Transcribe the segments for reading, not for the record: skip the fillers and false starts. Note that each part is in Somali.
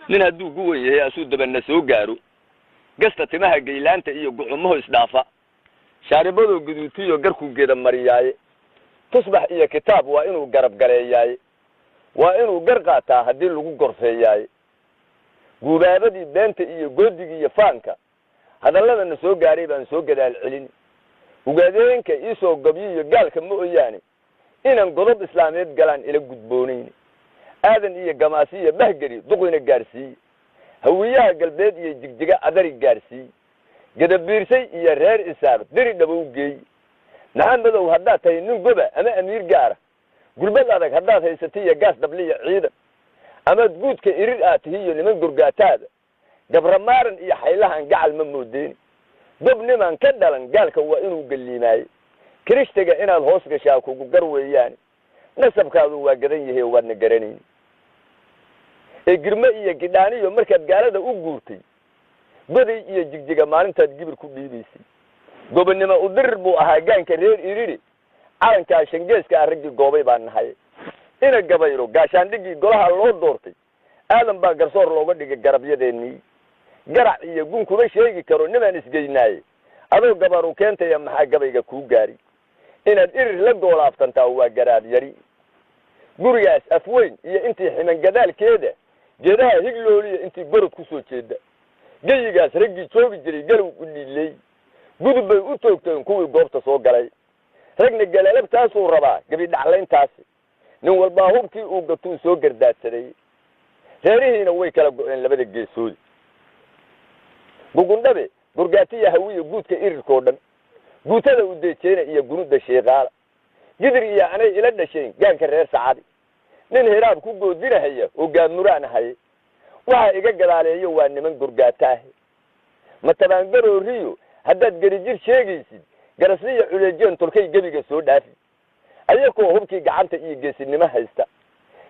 nin hadduu guwan yahay asuu dabanna soo gaaro gasta timaha geylaanta iyo gucumaho isdhaafa shaaribadoo guduutiyo garku geeda mariyaaye tusbax iyo kitaab waa inuu garab galeeyaaye waa inuu gar qaataa haddii lagu gorfeeyaaye guubaabadii beenta iyo goodigii iyo faanka hadalladana soo gaaray baan soo gadaal celin ugaadeenka iisoo gabyo iyo gaalka ma oyaane inaan godob islaameed galaan ila gudboonayn aadan iyo gamaasi iyo bahgari duqina gaarsiiye hawiyaha galbeed iyo jigjiga adari gaarsiiye gadabiirsay iyo reer isaaq diri dhabow geey maxamedow haddaad tahay nin goba ama amiir gaara gulbad adag haddaad haysatay iyo gaas dhabliya ciidan amaad guudka irir aad tihi iyo niman gurgaataada gabramaaran iyo xaylahan gacal ma moodeeni gob niman ka dhalan gaalka waa inuu galliimaaye kirishtaga inaad hoos gashaa kugu gar weeyaane nasabkaadu waa gadan yahay waadna garanayni ee girme iyo gidhaaniyo markaad gaalada u guurtay goday iyo jigjiga maalintaad gibir ku dhiibaysay gobonnimo udirir buu ahaa gaanka reer iriri calankaa shangeeska ah raggii goobay baan nahay ina gabayro gaashaandhigii golaha loo doortay aadan baa garsoor looga dhigay garabyadeenii garac iyo gun kuma sheegi karo nimaan isgeynaaye adoo gabaru keentaya maxaa gabayga kuu gaari inaad irir la goolaaftantaa waa garaad yari gurigaas afweyn iyo intii ximan gadaalkeeda geedaha higlooliya intii gorod ku soo jeeda geyigaas raggii joogi jiray galow u dhiiley gudub bay u toogteen kuwii goobta soo galay ragna galaalabtaasuu rabaa gabi dhaclayntaasi nin walbaa hubkii uu gatuu soo gardaadsaday reerihiina way kala go-een labada geesoodi gugundhabe gurgaatiya hawiya guudka irirkoo dhan guutada u deejeena iyo gunuda sheeqaala gidir iyo anay ila dhasheen gaanka reer sacadi nin hiraab ku goodinahaya oo gaamuraan haye waxa iga gadaaleeyo waa niman gurgaataahe matabaangarooriyo haddaad garijir sheegaysid garasliya culeejeen tolkay gebiga soo dhaafi ayakoo hubkii gacanta iyo geesinimo haysta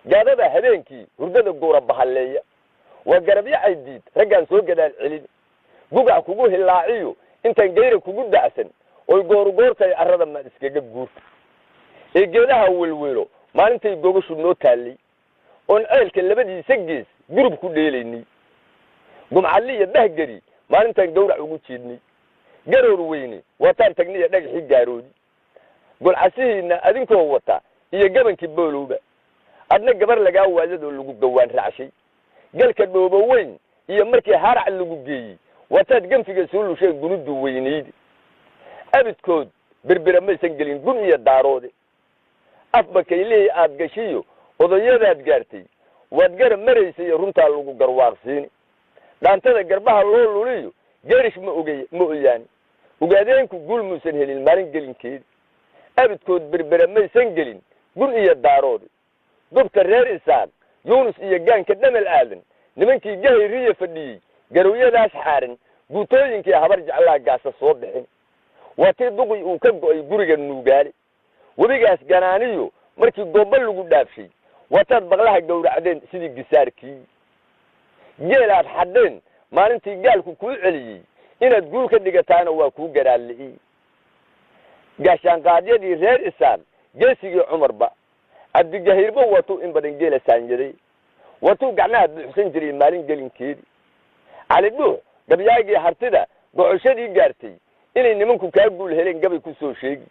gaadada habeenkii hurdada guura bahalleeya waa garabyo caydiid raggaan soo gadaal celin gugac kugu hilaaciyo intaan gayra kugu dacsan oy goorugoortay arrada maad iskaga guurta ee geedaha welwelo maalintay gogashu noo taallay oon ceelka labadiisa gees gurub ku dheelaynay gumcalli iyo bahgari maalintaan gawrac ugu jiidnay garoor weyne waataan tagniya dhagaxii gaaroodi golcasihiina adinkoo wata iyo gabankii boolowba adna gabar lagaa waadadoo lagu gawaan raacshay galka dhoobo weyn iyo markii harac lagu geeyey waataad ganfiga soo lusheen gunudu weynaydi abidkood berbera maysan gelin gun iyo daaroode afba kaylihii aad gashiyo odayadaad gaartay waad garab maraysay iyo runtaa lagu garwaaqsiini dhaantada garbaha loo luliyo geerish ma oyaani ugaadeenku guul muusan helin maalin gelinkeedi abidkood berbera maysan gelin gun iyo daaroode gobta reer isaaq yuunus iyo gaanka dhamel aadan nimankii gahayriya fadhiyey garowyadaas xaaran guutooyinkii habar jeclaa gaasa soo bixin waa tii duqi uu ka go'ay guriga nuugaale webigaas ganaaniyo markii goobba lagu dhaafshay waataad baqlaha gowracdeen sidii gisaarkii geelaad xadheen maalintii gaalku kuu celiyey inaad guul ka dhigataana waa kuu garaalli'ii gaashaanqaadyadii reer isaaq geesigii cumarba cabdigahirba waatuu in badan geela saanyaday waatuu gacmaha buuxsan jiray maalin gelinkeedii cali dhuux gabyaagii hartida gocoshadii gaartay inay nimanku kaa guul heleen gabay ku soo sheegi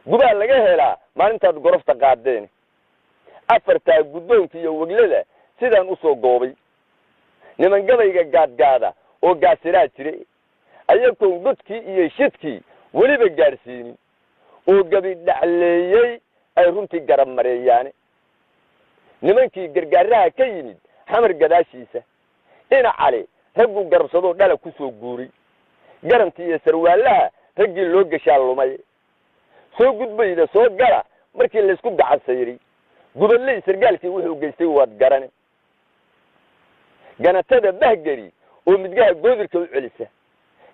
gubaa laga helaa maalintaad gorofta qaadeen afartaa guddoonka iyo weglada sidaan usoo goobay niman gabayga gaadgaada oo gaasiraa jira ayagoon godkii iyo shidkii weliba gaarsiinin oo gabi dhacleeyey ay runtii garab mareeyaane nimankii gargaaraha ka yimid xamar gadaashiisa ina cali ragguu garabsadoo dhala ku soo guuray garantii iyo sarwaalaha raggii loo gashaa lumay soo gudbayda soo gala markii laysku gacan sayray gubadley sargaalkii wuxuu geystay waad garane ganatada bahgari oo midgaha goodirka u celisa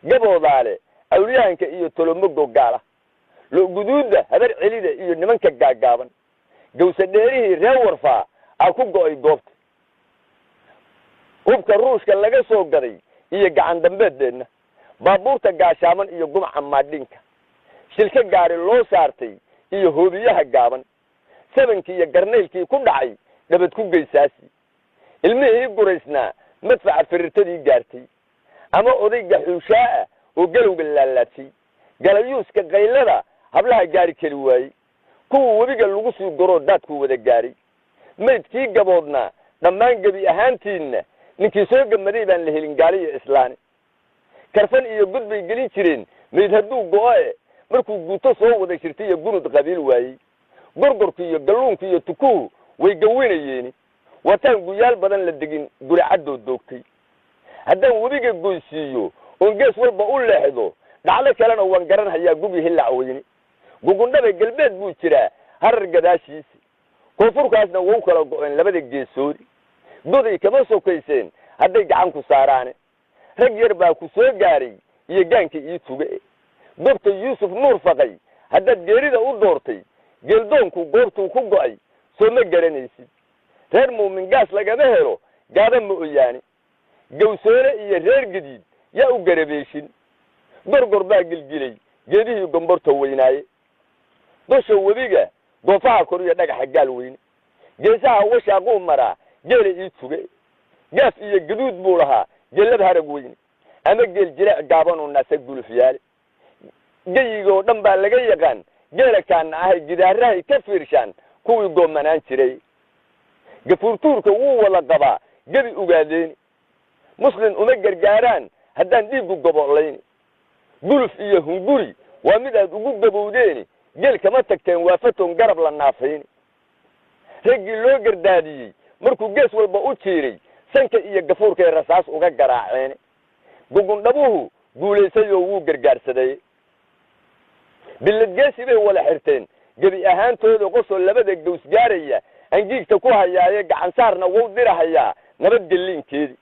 gaboodaale awliyahanka iyo tolomogo gaala lo guduudda habar celida iyo nimanka gaagaaban gawsa dheerihii reer warfaa aa ku go'ay goobta hubka ruushka laga soo gaday iyo gacan dambeedeenna baabuurta gaashaaman iyo gumca maadhinka shilka gaari loo saartay iyo hoobiyaha gaaban sabankii iyo garnaylkii ku dhacay dhabad ku geysaasi ilmihii guraysnaa madfaca firirtadii gaartay ama odayga xuushaa oo galowga laalaatay galayuuska qaylada hablaha gaari kari waayey kuwa webiga lagu sii goro daadku wada gaaray maydkii gaboodna dhammaan gebi ahaantiinna ninkii soo gamaday baan la helin gaali iyo islaani karfan iyo gud bay gelin jireen mayd hadduu go-e markuu guuto soo wada shirtay iyo gunud qabiil waayey gorgorku iyo galluunku iyo tukuhu way gawinayeeni wataan guyaal badan la degin guricadoo doogtay haddaan webiga goysiiyo oon gees walba u leexdo dhacdo kalena waan garan hayaa gubi hillac weyne gugundhaba galbeed buu jiraa harar gadaashiisi koonfurkaasna wau kala go-een labada geesoodi goday kama sokayseen hadday gacan ku saaraane rag yar baa ku soo gaaray iyo gaanka ii tuge gobta yuusuf nuur faqay haddaad geerida u doortay geeldoonku goobtuu ku go'ay soo ma garanaysid reer muumin gaas lagama helo gaada ma oyaani gawsoole iyo reer gadiid yaa u garabeeshin gorgor baa gilgilay geedihii gomborta weynaaye dusha webiga goofaha kor iyo dhagaxa gaal weyne geesaha washaaquu maraa geela ii tuge gaaf iyo gaduud buu lahaa geelad harag weyne ama geel jiraac gaabanoo naasa gulufyaale geyigoo dhan baa laga yaqaan geela kaana ahay gidaarahay ka fiirshaan kuwii goomanaan jiray gafuurtuurka wuu wada qabaa gebi ogaadeeni muslim uma gargaaraan haddaan dhiiggu gobolayni guluf iyo hunguri waa mid aad ugu gabowdeeni geel kama tagteen waafatoon garab la naafayni raggii loo gardaadiyey markuu gees walba u jiiray sanka iyo gafuurkay rasaas uga garaaceeni gugundhabuhu guulaysayoo wuu gargaarsaday billad geesi bay wada xirteen gebi ahaantooda qosoo labada gaws gaaraya angiigta ku hayaaye gacansaarna wuu dirahayaa nabadgelliinkeedii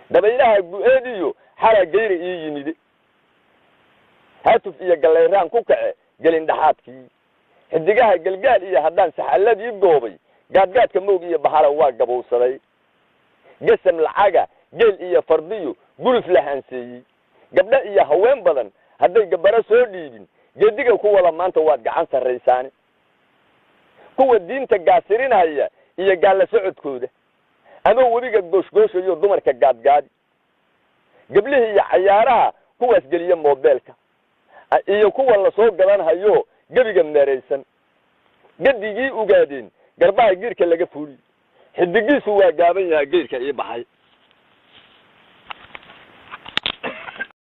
dabaylaha gu-eediyo xalaa geyra ii yimide hatuf iyo gallayraan ku kace gelin dhaxaadkii xidigaha galgaal iyo haddaan saxalladii goobay gaadgaadka moog iyo bahala waa gabowsaday gasam lacaga geel iyo fardiyo guluf la hanseeyey gabdho iyo haween badan hadday gabaro soo dhiibin geediga ku wada maanta waad gacan sarraysaani kuwa diinta gaasirinaya iyo gaalla socodkooda ama webiga gooshgooshayo dumarka gaadgaadi gablihii iyo cayaaraha kuwaas geliya moobeelka iyo kuwa la soo gadanhayo gebiga meeraysan gadigii ogaadeen garbaha giirka laga fuuliyo xidigiisu waa gaaban yahay geerka ii baxay